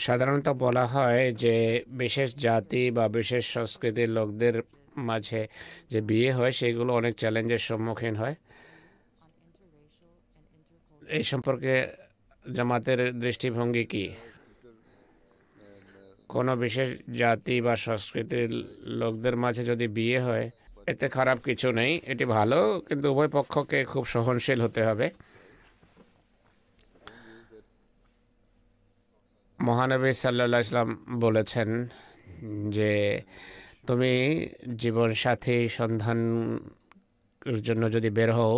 সাধারণত বলা হয় যে বিশেষ জাতি বা বিশেষ সংস্কৃতির লোকদের মাঝে যে বিয়ে হয় সেগুলো অনেক চ্যালেঞ্জের সম্মুখীন হয়। এই সম্পর্কে জামাতের দৃষ্টিভঙ্গি কি? কোনো বিশেষ জাতি বা সংস্কৃতির লোকদের মাঝে যদি বিয়ে হয় এতে খারাপ কিছু নেই, এটি ভালো, কিন্তু উভয় পক্ষকে খুব সহনশীল হতে হবে। মহানবী সাল্লাল্লাহু আলাইহি ওয়াসাল্লাম বলেছেন যে তুমি জীবনসাথী সন্ধানের জন্য যদি বের হও,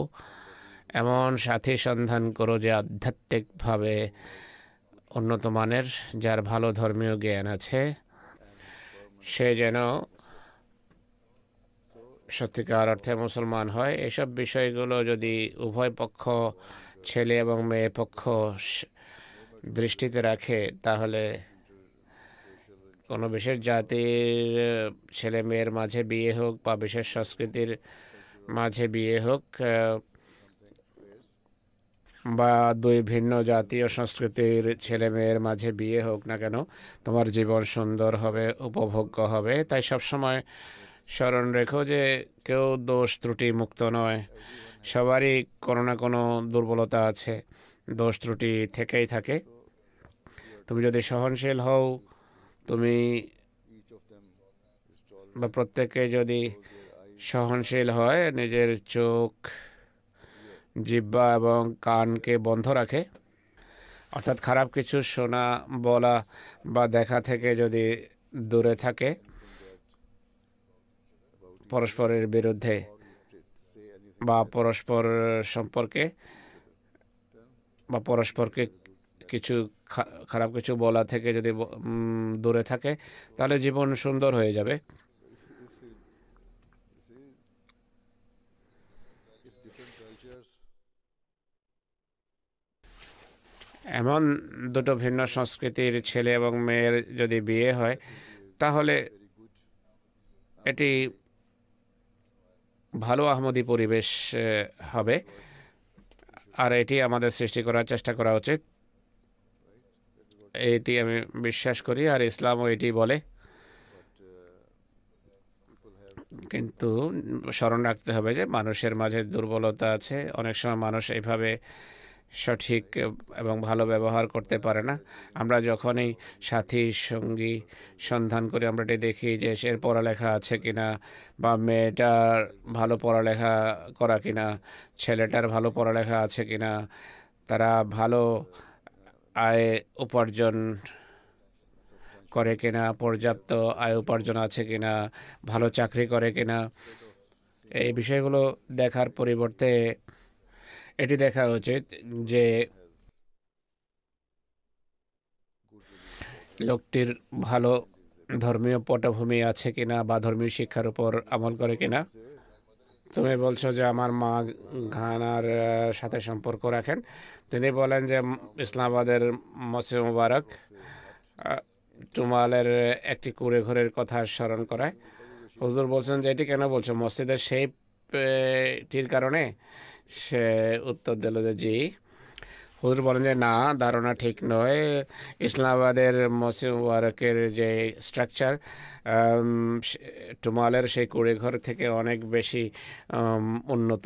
এমন সাথী সন্ধান করো যে আধ্যাত্মিকভাবে উন্নত মানের, যার ভালো ধর্মীয় জ্ঞান আছে, সে যেন সত্যিকার অর্থে মুসলমান হয়। এসব বিষয়গুলো যদি উভয় পক্ষ, ছেলে এবং মেয়ে পক্ষ দৃষ্টিতে রাখে, তাহলে কোনো বিশেষ জাতির ছেলে মেয়ের মাঝে বিয়ে হোক বা বিশেষ সংস্কৃতির মাঝে বিয়ে হোক, বা দুই ভিন্ন জাতি ও সংস্কৃতির ছেলে মেয়ের মাঝে বিয়ে হোক না কেন, তোমার জীবন সুন্দর হবে, উপভোগ্য হবে। তাই সবসময় স্মরণ রেখো যে কেউ দোষ ত্রুটি মুক্ত নয়, সবারই কোনো না কোনো দুর্বলতা আছে, দোষ ত্রুটি থেকেই থাকে। তুমি যদি সহনশীল হও, তুমি বা প্রত্যেকে যদি সহনশীল হয়, নিজের চোখ, জিহ্বা এবং কানকে বন্ধ রাখে, অর্থাৎ খারাপ কিছু শোনা, বলা বা দেখা থেকে যদি দূরে থাকে পরস্পরের বিরুদ্ধে বা পরস্পর সম্পর্কে বা পরস্পরকে কিছু খারাপ কিছু বলা থেকে যদি দূরে থাকে, তাহলে জীবন সুন্দর হয়ে যাবে। এমন দুটো ভিন্ন সংস্কৃতির ছেলে এবং মেয়ের যদি বিয়ে হয়, তাহলে এটি ভালো আহমদি পরিবেশ হবে, আর এটি আমাদের সৃষ্টি করার চেষ্টা করা উচিত। এটি আমি বিশ্বাস করি, আর ইসলামও এটি বলে। কিন্তু স্মরণ রাখতে হবে যে মানুষের মাঝে দুর্বলতা আছে, অনেক সময় মানুষ এইভাবে সঠিক এবং ভালো ব্যবহার করতে পারে না। আমরা যখনই সাথী সঙ্গী সন্ধান করি, আমরা এটি দেখি যে সে পড়ালেখা আছে কিনা, বা মেয়েটার ভালো পড়ালেখা করা কিনা, ছেলেটার ভালো পড়ালেখা আছে কিনা, তারা ভালো আয় উপার্জন করে কিনা, পর্যাপ্ত আয় উপার্জন আছে কিনা, ভালো চাকরি করে কিনা, এই বিষয়গুলো দেখার পরিবর্তে এটি দেখা উচিত যে লোকটির ভালো ধর্মীয় পটভূমি আছে কিনা বা ধর্মীয় শিক্ষার উপর আমল করে কিনা। তুমি বলছো যে আমার মা ঘানার সাথে সম্পর্ক রাখেন। তিনি বলেন যে ইসলামাবাদের মসজিদ মুবারক টুমালের একটি কুঁড়ে ঘরের কথা স্মরণ করায়। হুজুর বলছেন যে এটি কেন বলছো, মসজিদের শেপটির কারণে? সে উত্তর দিল যে জি। হুজুর বলেন যে না, ধারণা ঠিক নয়। ইসলামাবাদের মসজিদ মুবারকের যে স্ট্রাকচার টুমালের সেই কুঁড়ে ঘর থেকে অনেক বেশি উন্নত।